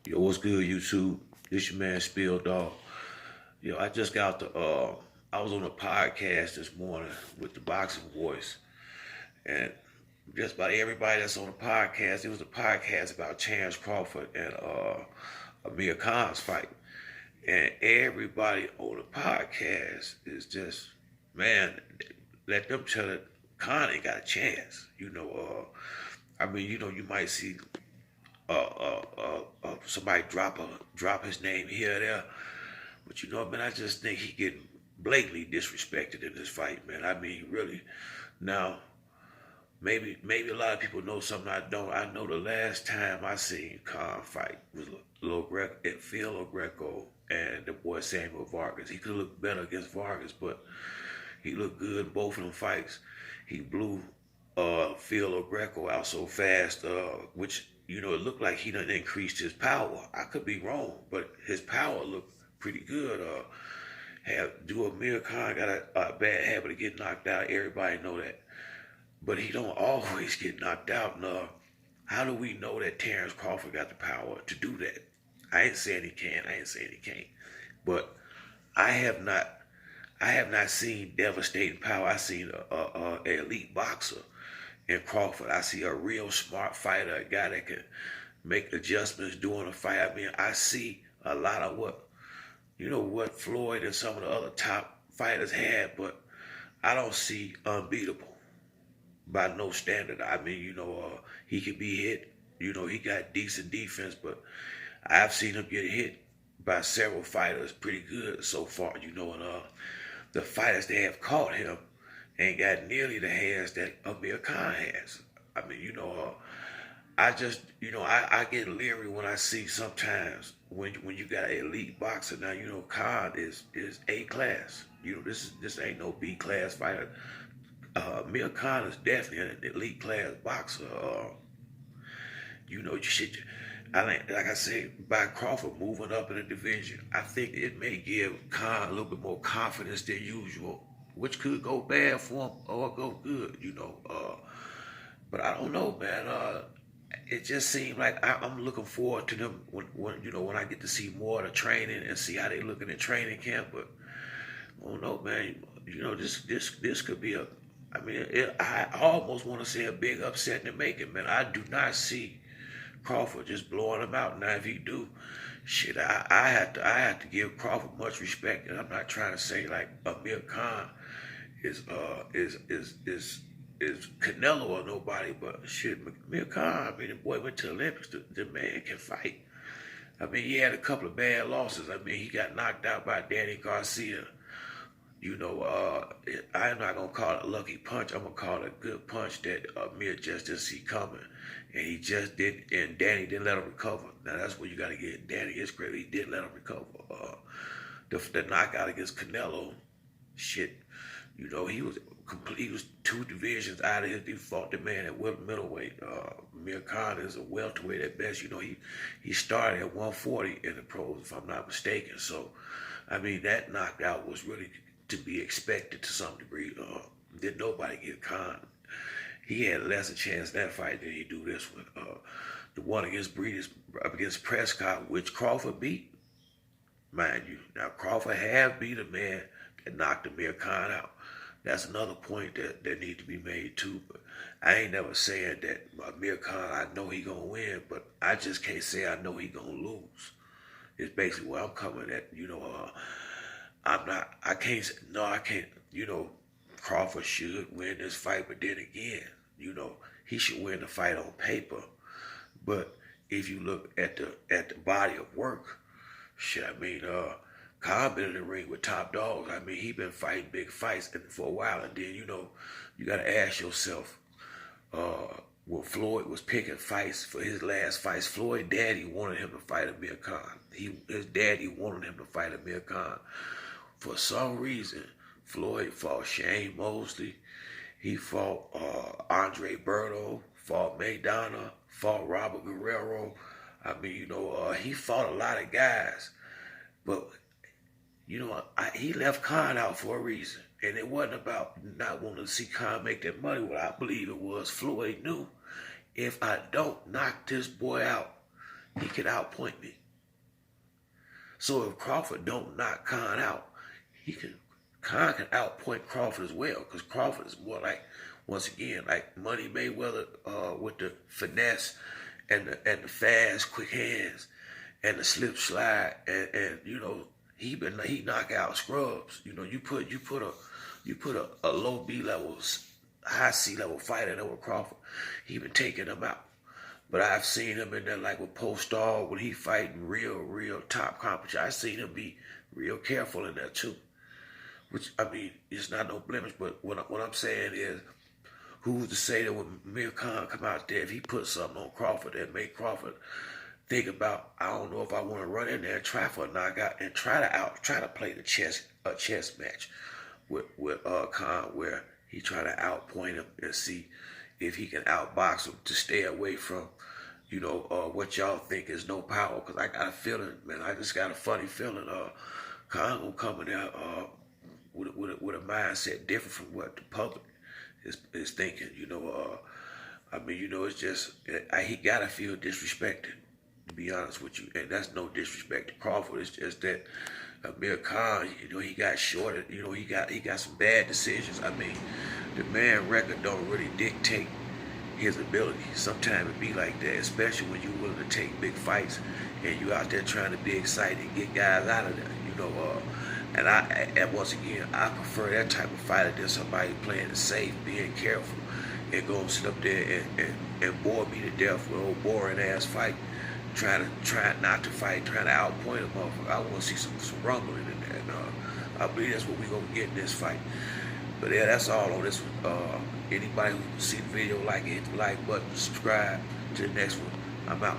Yo, what's good, YouTube? This your man Spill Dog. Yo, I just got I was on a podcast this morning with the Boxing Voice, and just about everybody that's on the podcast, it was a podcast about Chance Crawford and Amir Khan's fight. And everybody on the podcast is just, man, let them tell it, Khan ain't got a chance. You might see somebody drop his name here or there. But man, I just think he getting blatantly disrespected in this fight, man. I mean, really. Now, maybe a lot of people know something I don't. I know the last time I seen Khan fight was Phil Greco and the boy Samuel Vargas. He could look better against Vargas, but he looked good in both of them fights. He blew Phil Greco out so fast, which it looked like he done increased his power. I could be wrong, but his power looked pretty good. Amir Khan got a bad habit of getting knocked out. Everybody know that, but he don't always get knocked out. And how do we know that Terrence Crawford got the power to do that? I ain't saying he can. I ain't saying he can't. But I have not. I have not seen devastating power. I seen a elite boxer in Crawford. I see a real smart fighter, a guy that can make adjustments during a fight. I mean, I see a lot of what Floyd and some of the other top fighters had, but I don't see unbeatable by no standard. I mean, he could be hit. He got decent defense, but I've seen him get hit by several fighters pretty good so far. And the fighters that have caught him ain't got nearly the hands that Amir Khan has. I mean, I just, I get leery when I see sometimes when you got an elite boxer. Now, Khan is A class. This ain't no B class fighter. Amir Khan is definitely an elite class boxer. You should. Like I said, by Crawford moving up in the division, I think it may give Khan a little bit more confidence than usual, which could go bad for him or go good. But I don't know, man. It just seems like I'm looking forward to them when I get to see more of the training and see how they looking at training camp. But I don't know, man. This could be a. I mean, I almost want to say a big upset in the making, man. I do not see Crawford just blowing him out. Now, if he do, shit, I have to give Crawford much respect, and I'm not trying to say like Amir Khan is Canelo or nobody, but shit, Amir Khan. I mean, the boy went to the Olympics. The man can fight. I mean, he had a couple of bad losses. I mean, he got knocked out by Danny Garcia. I'm not gonna call it a lucky punch. I'm gonna call it a good punch that Amir just didn't see coming, and he just did. And Danny didn't let him recover. Now that's what you got to get Danny his credit. He didn't let him recover. The knockout against Canelo, shit. He was complete. He was two divisions out of his. He fought the man at middleweight. Amir Khan is a welterweight at best. He started at 140 in the pros, if I'm not mistaken. So, I mean, that knockout was really to be expected to some degree. Did nobody get Khan? He had less a chance in that fight than he do this one. The one against Prescott, which Crawford beat, mind you. Now Crawford have beat a man that knocked Amir Khan out. That's another point that need to be made too. But I ain't never saying that Amir Khan, I know he gonna win, but I just can't say I know he gonna lose. It's basically where I'm coming at. I can't say, no, I can't, Crawford should win this fight, but then again, he should win the fight on paper. But if you look at the body of work, shit, I mean, Khan been in the ring with top dogs. I mean, he been fighting big fights for a while, and then, you gotta ask yourself, when Floyd was picking fights for his last fights, Floyd daddy wanted him to fight Amir Khan. His daddy wanted him to fight Amir Khan. For some reason, Floyd fought Shane Mosley. He fought Andre Berto, fought Maidana, fought Robert Guerrero. I mean, he fought a lot of guys. But, he left Khan out for a reason. And it wasn't about not wanting to see Khan make that money. What I believe it was, Floyd knew, if I don't knock this boy out, he can outpoint me. So if Crawford don't knock Khan out, Khan can outpoint Crawford as well, because Crawford is more like, once again, like Money Mayweather with the finesse and the fast, quick hands and the slip slide, and you know, he knock out scrubs. You know, you put a low B level, high C level fighter over Crawford, he been taking him out. But I've seen him in there, like with Postal, when he fighting real top competition. I've seen him be real careful in there too. Which, I mean, it's not no blemish, but what I'm saying is, who's to say that when Amir Khan come out there, if he put something on Crawford that make Crawford think about, I don't know if I want to run in there and try for a knockout and try to play the chess match with Khan, where he try to outpoint him and see if he can outbox him to stay away from, you know, what y'all think is no power. Because I got a feeling, man, I just got a funny feeling, Khan gonna come in there with a mindset different from what the public is thinking. You know, I mean, you know, it's just he gotta feel disrespected, to be honest with you, and that's no disrespect to Crawford. It's just that Amir Khan, you know, he got shorted. You know, he got some bad decisions. I mean, the man record don't really dictate his ability. Sometimes it be like that, especially when you're willing to take big fights and you out there trying to be excited and get guys out of there. You know, and once again, I prefer that type of fighter than somebody playing it safe, being careful, and going to sit up there and bore me to death with old boring ass fight. Trying not to fight, trying to outpoint a motherfucker. I want to see some rumbling in there. And, I believe that's what we're going to get in this fight. But yeah, that's all on this one. Anybody who see the video, like it, hit the like button, subscribe to the next one. I'm out.